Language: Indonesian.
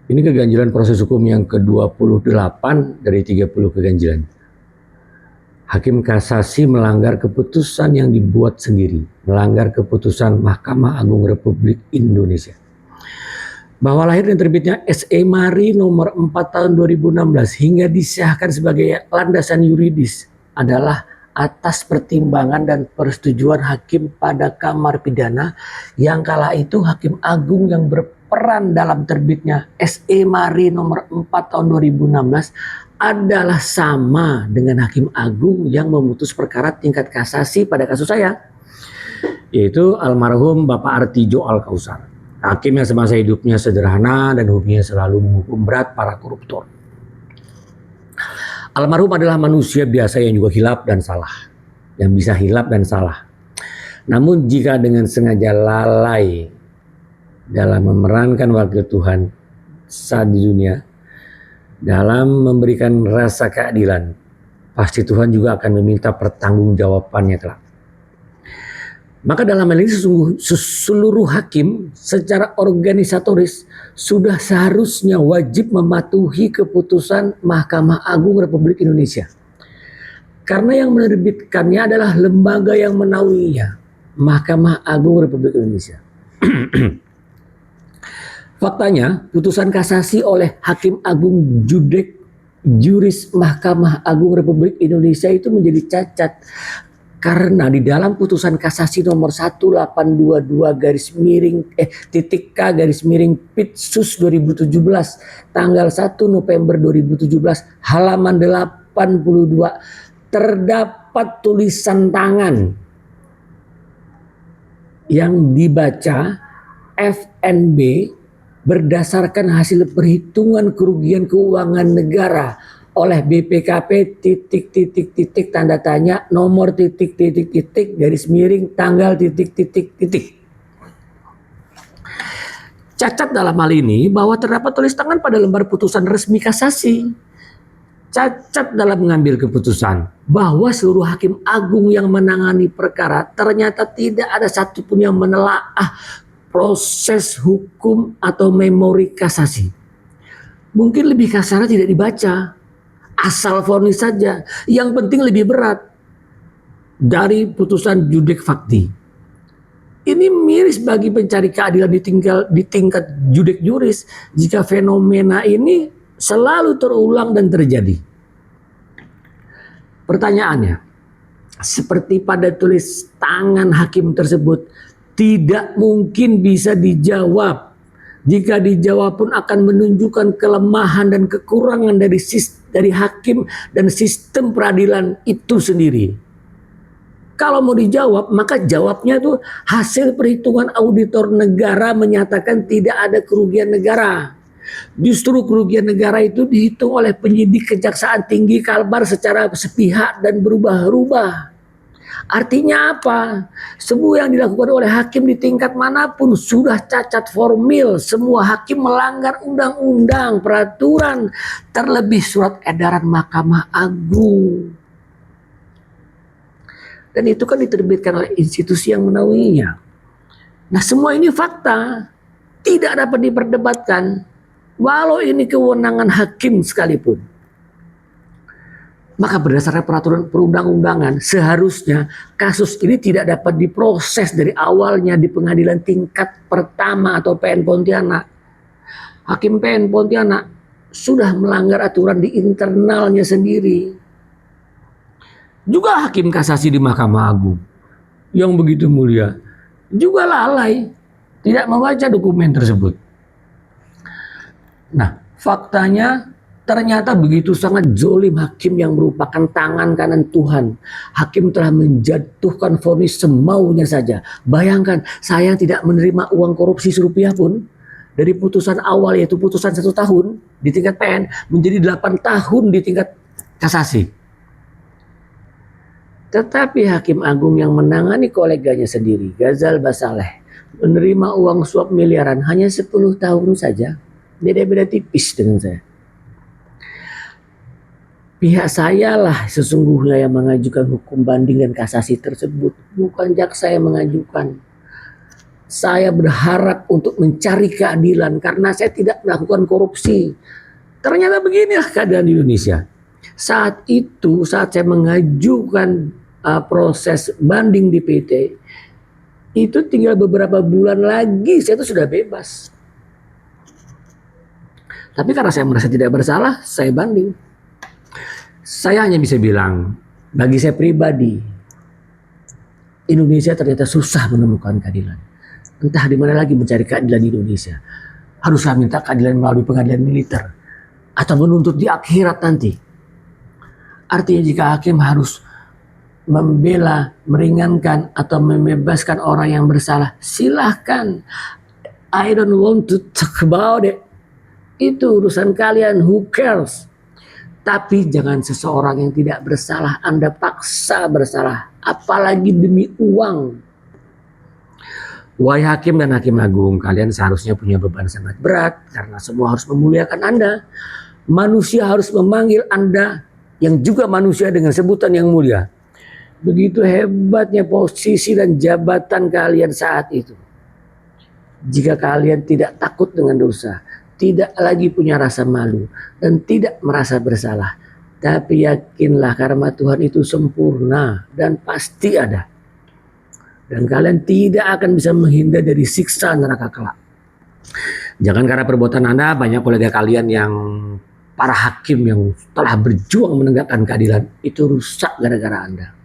Ini keganjilan proses hukum yang ke-28 dari 30 keganjilan. Hakim kasasi melanggar keputusan yang dibuat sendiri, melanggar keputusan Mahkamah Agung Republik Indonesia. Bahwa lahir dan terbitnya SE Mari nomor 4 tahun 2016 hingga disahkan sebagai landasan yuridis adalah atas pertimbangan dan persetujuan hakim pada Kamar Pidana yang kala itu Hakim Agung yang berperan dalam terbitnya SE Mari nomor 4 tahun 2016 adalah sama dengan Hakim Agung yang memutus perkara tingkat kasasi pada kasus saya, yaitu almarhum Bapak Artijo Alkausar. Hakim yang semasa hidupnya sederhana dan hobinya selalu menghukum berat para koruptor. Almarhum adalah manusia biasa yang juga hilaf dan salah, yang bisa hilaf dan salah. Namun jika dengan sengaja lalai dalam memerankan wakil Tuhan saat di dunia, dalam memberikan rasa keadilan, pasti Tuhan juga akan meminta pertanggungjawabannya kelak. Maka dalam hal ini seluruh hakim secara organisatoris sudah seharusnya wajib mematuhi keputusan Mahkamah Agung Republik Indonesia. Karena yang menerbitkannya adalah lembaga yang menaunginya, Mahkamah Agung Republik Indonesia. Faktanya, putusan kasasi oleh Hakim Agung Juris Mahkamah Agung Republik Indonesia itu menjadi cacat karena di dalam putusan kasasi nomor 1822 K tanggal 1 November 2017 halaman 82 terdapat tulisan tangan yang dibaca FNB berdasarkan hasil perhitungan kerugian keuangan negara oleh BPKP tanda tanya nomor garis miring tanggal . Cacat dalam hal ini bahwa terdapat tulis tangan pada lembar putusan resmi kasasi. Cacat dalam mengambil keputusan bahwa seluruh hakim agung yang menangani perkara ternyata tidak ada satupun yang menelaah proses hukum atau memori kasasi. Mungkin lebih kasarnya tidak dibaca, asal vonis saja. Yang penting lebih berat dari putusan judek fakti. Ini miris bagi pencari keadilan di tingkat judek juris jika fenomena ini selalu terulang dan terjadi. Pertanyaannya, seperti pada tulis tangan hakim tersebut, tidak mungkin bisa dijawab. Jika dijawab pun akan menunjukkan kelemahan dan kekurangan dari hakim dan sistem peradilan itu sendiri. Kalau mau dijawab, maka jawabnya itu hasil perhitungan auditor negara menyatakan tidak ada kerugian negara. Justru kerugian negara itu dihitung oleh penyidik Kejaksaan Tinggi Kalbar secara sepihak dan berubah-ubah. Artinya apa? Semua yang dilakukan oleh hakim di tingkat manapun sudah cacat formil. Semua hakim melanggar undang-undang, peraturan, terlebih surat edaran Mahkamah Agung. Dan itu kan diterbitkan oleh institusi yang menaunginya. Nah, semua ini fakta, tidak dapat diperdebatkan, walau ini kewenangan hakim sekalipun. Maka berdasarkan peraturan perundang-undangan seharusnya kasus ini tidak dapat diproses dari awalnya di pengadilan tingkat pertama atau PN Pontianak. Hakim PN Pontianak sudah melanggar aturan di internalnya sendiri. Juga hakim kasasi di Mahkamah Agung yang begitu mulia juga lalai, tidak membaca dokumen tersebut. Nah, faktanya ternyata begitu sangat zolim hakim yang merupakan tangan kanan Tuhan. Hakim telah menjatuhkan vonis semaunya saja. Bayangkan, saya tidak menerima uang korupsi serupiah pun. Dari putusan awal yaitu putusan 1 tahun di tingkat PN menjadi 8 tahun di tingkat kasasi. Tetapi Hakim Agung yang menangani koleganya sendiri, Ghazal Basaleh, menerima uang suap miliaran hanya 10 tahun saja. Beda-beda tipis dengan saya. Pihak saya lah sesungguhnya yang mengajukan hukum banding dan kasasi tersebut, bukan jaksa yang mengajukan. Saya berharap untuk mencari keadilan karena saya tidak melakukan korupsi. Ternyata beginilah keadaan di Indonesia. Saat itu, saat saya mengajukan proses banding di PT, itu tinggal beberapa bulan lagi saya itu sudah bebas. Tapi karena saya merasa tidak bersalah, saya banding. Saya hanya bisa bilang, bagi saya pribadi, Indonesia ternyata susah menemukan keadilan. Entah di mana lagi mencari keadilan di Indonesia. Haruslah minta keadilan melalui pengadilan militer atau menuntut di akhirat nanti. Artinya jika hakim harus membela, meringankan atau membebaskan orang yang bersalah, silahkan. I don't want to talk about it. Itu urusan kalian, who cares? Tapi jangan seseorang yang tidak bersalah Anda paksa bersalah, apalagi demi uang. Wahai hakim dan hakim agung, kalian seharusnya punya beban sangat berat karena semua harus memuliakan Anda. Manusia harus memanggil Anda yang juga manusia dengan sebutan yang mulia. Begitu hebatnya posisi dan jabatan kalian saat itu. Jika kalian tidak takut dengan dosa, tidak lagi punya rasa malu, dan tidak merasa bersalah, tapi yakinlah karena Tuhan itu sempurna dan pasti ada. Dan kalian tidak akan bisa menghindar dari siksa neraka kelak. Jangan karena perbuatan Anda banyak kolega kalian yang para hakim yang telah berjuang menegakkan keadilan itu rusak gara-gara Anda.